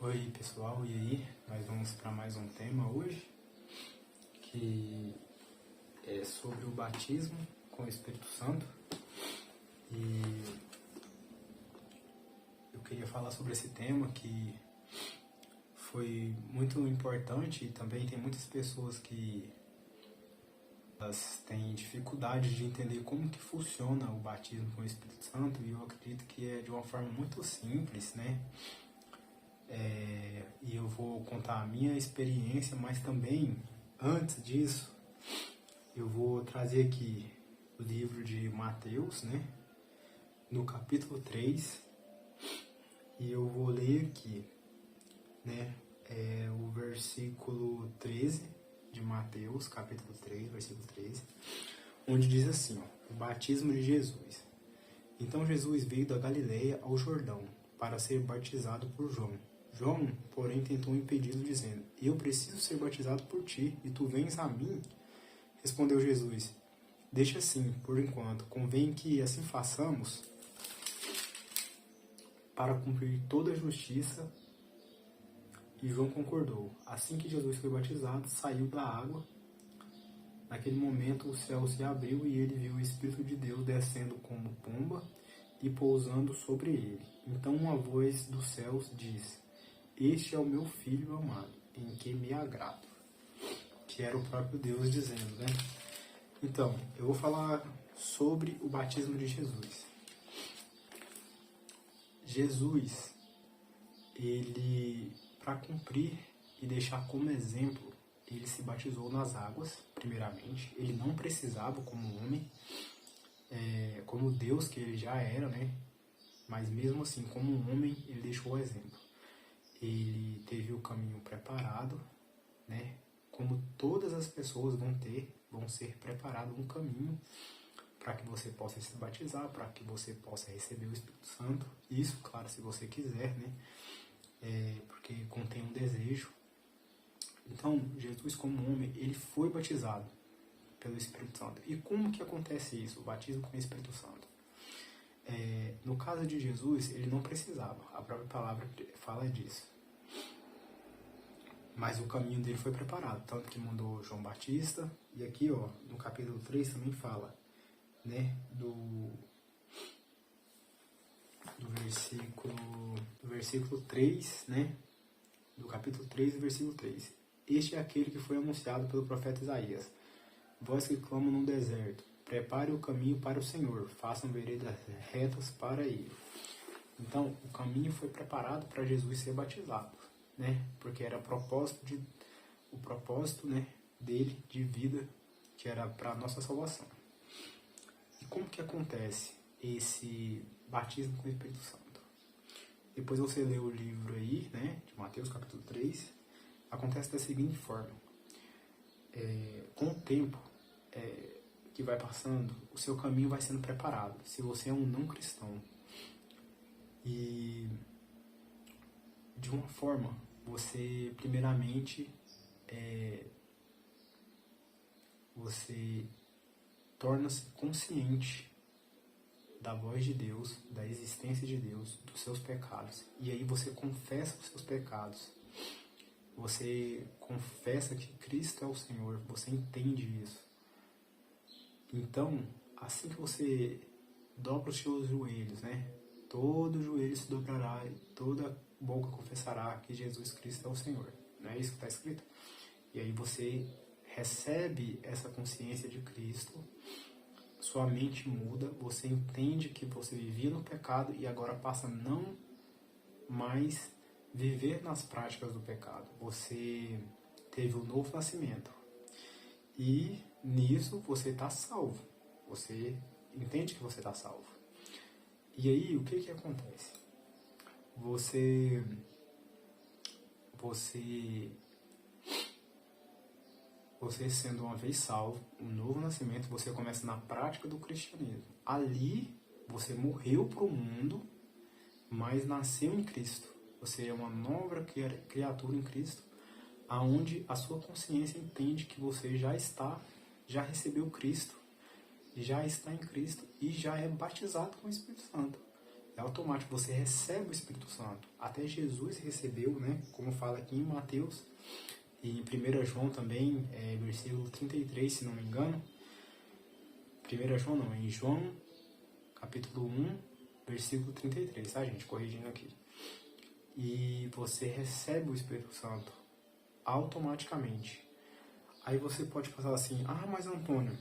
Oi pessoal, e aí? Nós vamos para mais um tema hoje, que é sobre o batismo com o Espírito Santo. E eu queria falar sobre esse tema que foi muito importante e também tem muitas pessoas que elas têm dificuldade de entender como que funciona o batismo com o Espírito Santo, e eu acredito que é de uma forma muito simples, né? E eu vou contar a minha experiência, mas também, antes disso, eu vou trazer aqui o livro de Mateus, né, no capítulo 3, e eu vou ler aqui, né, o versículo 13 de Mateus, capítulo 3, versículo 13, onde diz assim, ó, o batismo de Jesus. Então Jesus veio da Galileia ao Jordão para ser batizado por João. João, porém, tentou impedi-lo, dizendo, eu preciso ser batizado por ti, e tu vens a mim? Respondeu Jesus, deixa assim, por enquanto, convém que assim façamos para cumprir toda a justiça. E João concordou. Assim que Jesus foi batizado, saiu da água. Naquele momento o céu se abriu e ele viu o Espírito de Deus descendo como pomba e pousando sobre ele. Então uma voz dos céus diz, este é o meu Filho amado, em que me agrado. Que era o próprio Deus dizendo, né? Então, eu vou falar sobre o batismo de Jesus. Jesus, ele, para cumprir e deixar como exemplo, ele se batizou nas águas, primeiramente. Ele não precisava como homem, como Deus que ele já era, né? Mas mesmo assim, como um homem, ele deixou o exemplo. Ele teve o caminho preparado, né? Como todas as pessoas vão ser preparado um caminho para que você possa se batizar, para que você possa receber o Espírito Santo. Isso, claro, se você quiser, né? Porque contém um desejo. Então, Jesus como homem, ele foi batizado pelo Espírito Santo. E como que acontece isso, o batismo com o Espírito Santo? No caso de Jesus, ele não precisava, a própria palavra fala disso. Mas o caminho dele foi preparado, tanto que mandou João Batista, e aqui ó, no capítulo 3 também fala, né, do versículo 3, né, do capítulo 3 do versículo 3. Este é aquele que foi anunciado pelo profeta Isaías. Vós que clamam no deserto, prepare o caminho para o Senhor, façam veredas retas para ele. Então, o caminho foi preparado para Jesus ser batizado, né? Porque era o propósito, né, dele de vida, que era para a nossa salvação. E como que acontece esse batismo com o Espírito Santo? Depois você lê o livro aí, né, de Mateus capítulo 3, acontece da seguinte forma. Com o tempo que vai passando, o seu caminho vai sendo preparado, se você é um não cristão. E de uma forma, você primeiramente você torna-se consciente da voz de Deus, da existência de Deus, dos seus pecados. E aí você confessa os seus pecados. Você confessa que Cristo é o Senhor, você entende isso. Então, assim que você dobra os seus joelhos, né? Todo joelho se dobrará e toda boca confessará que Jesus Cristo é o Senhor. Não é isso que está escrito? E aí você recebe essa consciência de Cristo, sua mente muda, você entende que você vivia no pecado e agora passa a não mais viver nas práticas do pecado. Você teve um novo nascimento. E nisso você está salvo. Você entende que você está salvo. E aí, o que acontece? Você sendo uma vez salvo, um novo nascimento, você começa na prática do cristianismo. Ali, você morreu para o mundo, mas nasceu em Cristo. Você é uma nova criatura em Cristo, aonde a sua consciência entende que você já recebeu Cristo, já está em Cristo e já é batizado com o Espírito Santo. É automático, você recebe o Espírito Santo. Até Jesus recebeu, né? Como fala aqui em Mateus, e em 1 João também, versículo 33, se não me engano. 1 João não, em João, capítulo 1, versículo 33, tá, gente? Corrigindo aqui. E você recebe o Espírito Santo automaticamente. Aí você pode pensar assim, mas Antônio,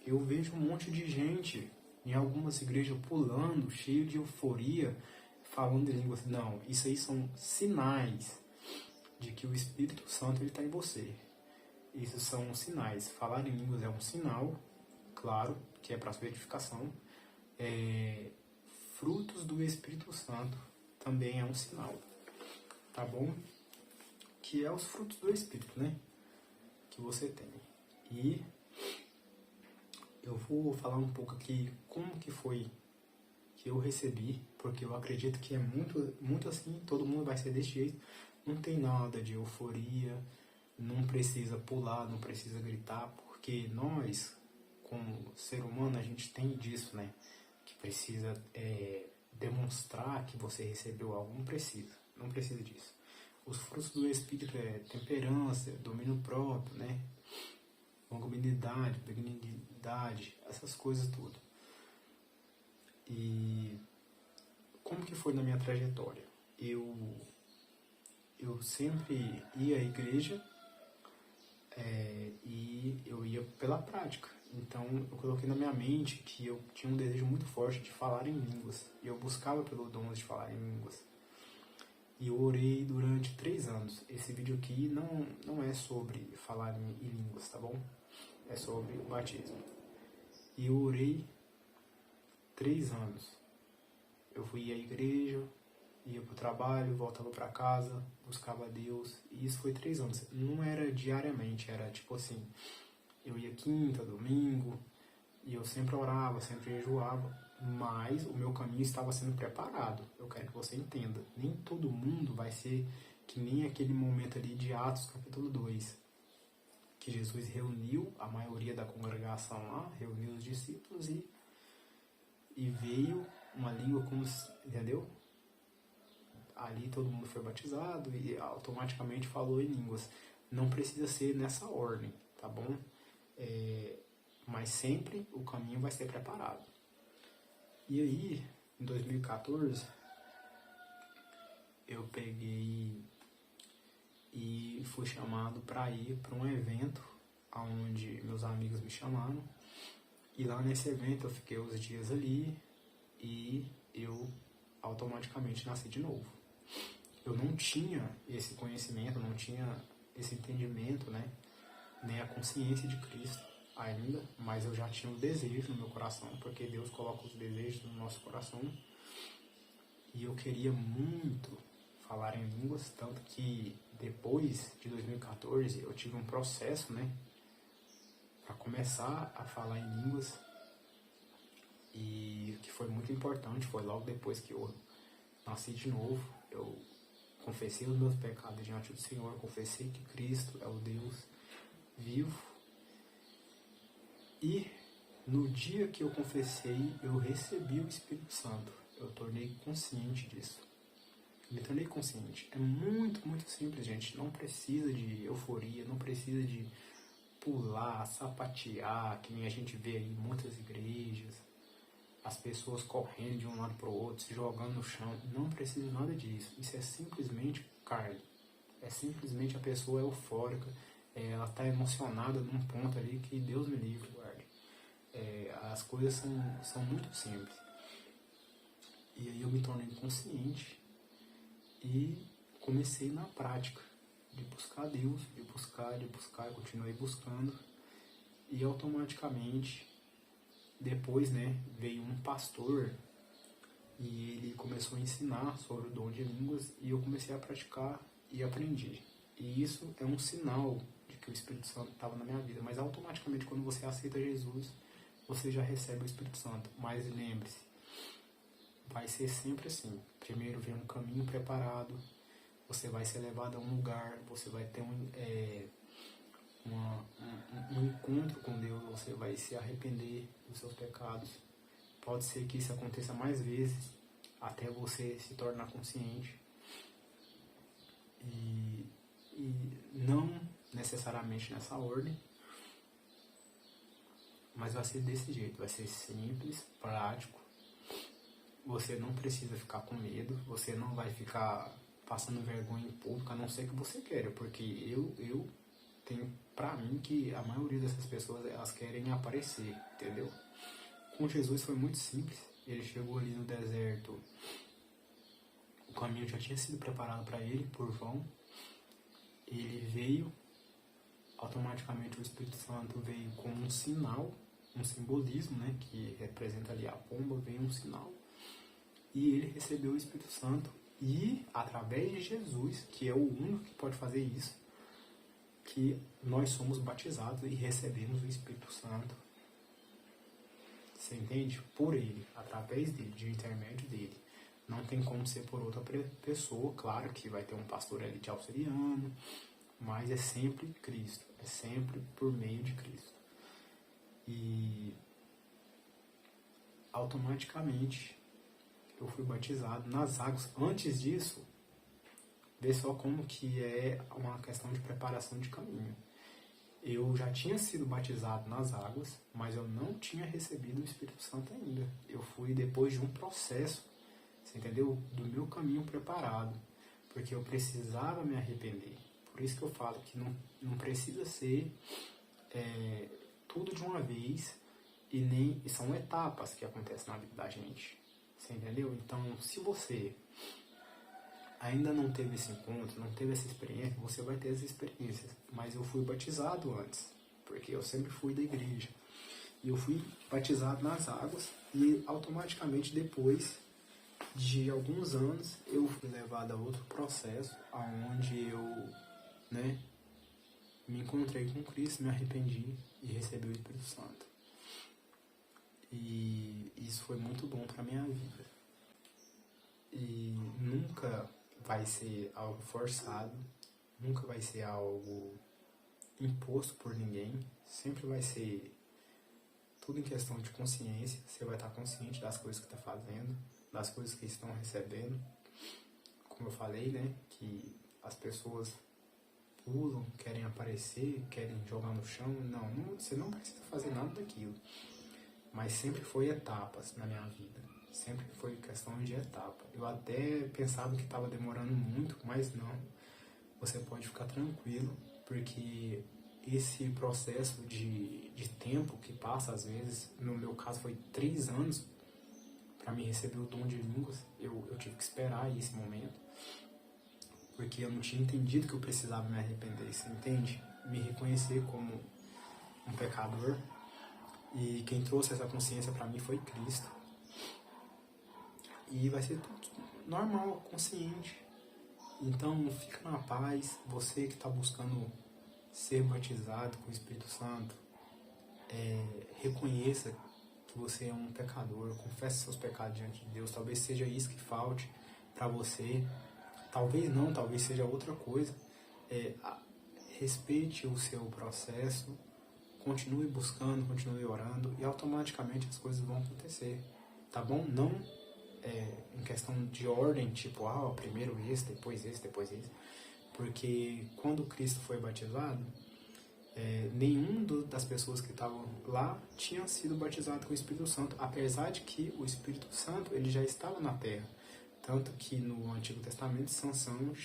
eu vejo um monte de gente em algumas igrejas pulando, cheio de euforia, falando em línguas. Não, isso aí são sinais de que o Espírito Santo está em você. Isso são sinais. Falar em línguas é um sinal, claro, que é para sua edificação. Frutos do Espírito Santo também é um sinal, tá bom? Que é os frutos do Espírito, né? Que você tem. E eu vou falar um pouco aqui como que foi que eu recebi, porque eu acredito que é muito assim, todo mundo vai ser desse jeito. Não tem nada de euforia, não precisa pular, não precisa gritar, porque nós, como ser humano, a gente tem disso, né? Que precisa demonstrar que você recebeu algo, não precisa disso. Os frutos do Espírito é temperança, domínio próprio, né? Longanimidade, benignidade, essas coisas tudo. E como que foi na minha trajetória? Eu sempre ia à igreja e eu ia pela prática. Então eu coloquei na minha mente que eu tinha um desejo muito forte de falar em línguas. E eu buscava pelo dom de falar em línguas. E eu orei durante 3 anos. Esse vídeo aqui não é sobre falar em línguas, tá bom? É sobre o batismo. E eu orei 3 anos. Eu fui à igreja, ia pro trabalho, voltava para casa, buscava a Deus. E isso foi 3 anos. Não era diariamente, era tipo assim, eu ia quinta, domingo, e eu sempre orava, sempre jejuava. Mas o meu caminho estava sendo preparado. Eu quero que você entenda. Nem todo mundo vai ser que nem aquele momento ali de Atos capítulo 2. Que Jesus reuniu a maioria da congregação lá, reuniu os discípulos e veio uma língua como, entendeu? Ali todo mundo foi batizado e automaticamente falou em línguas. Não precisa ser nessa ordem, tá bom? Mas sempre o caminho vai ser preparado. E aí, em 2014, eu peguei e fui chamado para ir para um evento onde meus amigos me chamaram. E lá nesse evento eu fiquei uns dias ali e eu automaticamente nasci de novo. Eu não tinha esse conhecimento, não tinha esse entendimento, né? Nem a consciência de Cristo ainda, mas eu já tinha um desejo no meu coração, porque Deus coloca os desejos no nosso coração. E eu queria muito falar em línguas, tanto que depois de 2014 eu tive um processo, né, para começar a falar em línguas, e que foi muito importante. Foi logo depois que eu nasci de novo. Eu confessei os meus pecados diante do Senhor, confessei que Cristo é o Deus vivo. E no dia que eu confessei, eu recebi o Espírito Santo. Eu tornei consciente disso. Me tornei consciente. É muito, muito simples, gente. Não precisa de euforia, não precisa de pular, sapatear, que nem a gente vê aí em muitas igrejas. As pessoas correndo de um lado para o outro, se jogando no chão. Não precisa nada disso. Isso é simplesmente carne. É simplesmente a pessoa eufórica. Ela está emocionada num ponto ali que Deus me livre, guarde. As coisas são muito simples. E aí eu me tornei consciente e comecei na prática de buscar Deus, de buscar, continuei buscando. E automaticamente, depois, né, veio um pastor e ele começou a ensinar sobre o dom de línguas e eu comecei a praticar e aprendi. E isso é um sinal de que o Espírito Santo estava na minha vida. Mas automaticamente, quando você aceita Jesus, você já recebe o Espírito Santo. Mas lembre-se, vai ser sempre assim. Primeiro vem um caminho preparado, você vai ser levado a um lugar, você vai ter um encontro com Deus, você vai se arrepender dos seus pecados. Pode ser que isso aconteça mais vezes, até você se tornar consciente. E não necessariamente nessa ordem, mas vai ser desse jeito, vai ser simples, prático. Você não precisa ficar com medo, você não vai ficar passando vergonha em público, a não ser que você queira, porque eu tenho pra mim que a maioria dessas pessoas, elas querem aparecer, entendeu? Com Jesus foi muito simples, ele chegou ali no deserto, o caminho já tinha sido preparado para ele por João, ele veio, automaticamente o Espírito Santo veio como um sinal, um simbolismo, né, que representa ali a pomba, veio um sinal, e ele recebeu o Espírito Santo, e através de Jesus, que é o único que pode fazer isso, que nós somos batizados e recebemos o Espírito Santo. Você entende? Por ele, através dele, de intermédio dele. Não tem como ser por outra pessoa, claro que vai ter um pastor ali de auxiliando, mas é sempre Cristo, é sempre por meio de Cristo. E automaticamente eu fui batizado nas águas. Antes disso, vê só como que é uma questão de preparação de caminho. Eu já tinha sido batizado nas águas, mas eu não tinha recebido o Espírito Santo ainda. Eu fui depois de um processo, você entendeu? Do meu caminho preparado, porque eu precisava me arrepender. Por isso que eu falo que não precisa ser tudo de uma vez, e são etapas que acontecem na vida da gente. Você entendeu? Então, se você ainda não teve esse encontro, não teve essa experiência, você vai ter essa experiência. Mas eu fui batizado antes, porque eu sempre fui da igreja. E eu fui batizado nas águas e automaticamente depois de alguns anos eu fui levado a outro processo, onde eu, me encontrei com Cristo, me arrependi e recebi o Espírito Santo. E isso foi muito bom para minha vida. E nunca vai ser algo forçado, nunca vai ser algo imposto por ninguém, sempre vai ser tudo em questão de consciência. Você vai estar consciente das coisas que está fazendo, das coisas que estão recebendo. Como eu falei, que as pessoas pulam, querem aparecer, querem jogar no chão. Não, você não precisa fazer nada daquilo. Mas sempre foi etapas na minha vida. Sempre foi questão de etapa. Eu até pensava que estava demorando muito, mas não. Você pode ficar tranquilo, porque esse processo de tempo que passa, às vezes, no meu caso foi 3 anos para me receber o dom de línguas. Eu tive que esperar esse momento, porque eu não tinha entendido que eu precisava me arrepender, você entende? Me reconhecer como um pecador. E quem trouxe essa consciência para mim foi Cristo. E vai ser tudo normal, consciente. Então, fica na paz. Você que está buscando ser batizado com o Espírito Santo, reconheça que você é um pecador. Confesse seus pecados diante de Deus. Talvez seja isso que falte para você. Talvez não, talvez seja outra coisa. Respeite o seu processo. Continue buscando, continue orando e automaticamente as coisas vão acontecer, tá bom? Não em questão de ordem, tipo, primeiro esse, depois esse, depois esse. Porque quando Cristo foi batizado, nenhum das pessoas que estavam lá tinha sido batizado com o Espírito Santo, apesar de que o Espírito Santo ele já estava na terra. Tanto que no Antigo Testamento, Sansão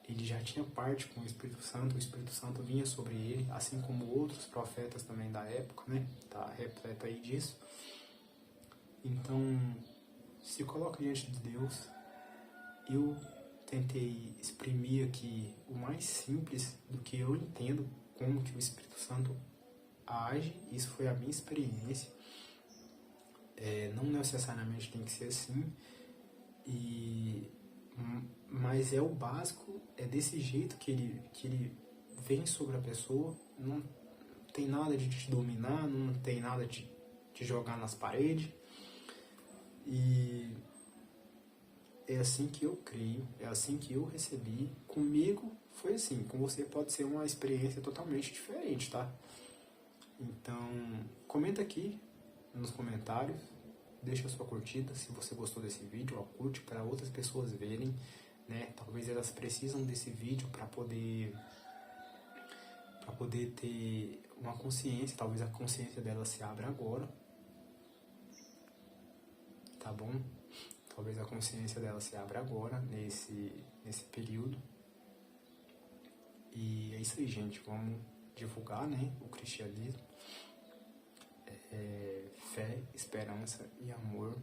ele já tinha parte com o Espírito Santo vinha sobre ele, assim como outros profetas também da época, tá repleto aí disso. Então, se coloca diante de Deus. Eu tentei exprimir aqui o mais simples do que eu entendo como que o Espírito Santo age, isso foi a minha experiência. Não necessariamente tem que ser assim, mas é o básico, é desse jeito que ele vem sobre a pessoa. Não tem nada de te dominar, não tem nada de te jogar nas paredes. E é assim que eu creio, é assim que eu recebi. Comigo foi assim, com você pode ser uma experiência totalmente diferente, tá? Então, comenta aqui nos comentários deixa a sua curtida. Se você gostou desse vídeo, ó, curte para outras pessoas verem, né? Talvez elas precisam desse vídeo para poder ter uma consciência. Talvez a consciência delas se abra agora, tá bom? Talvez a consciência dela se abra agora, nesse período. E é isso aí, gente. Vamos divulgar, né, o cristianismo. Fé, esperança e amor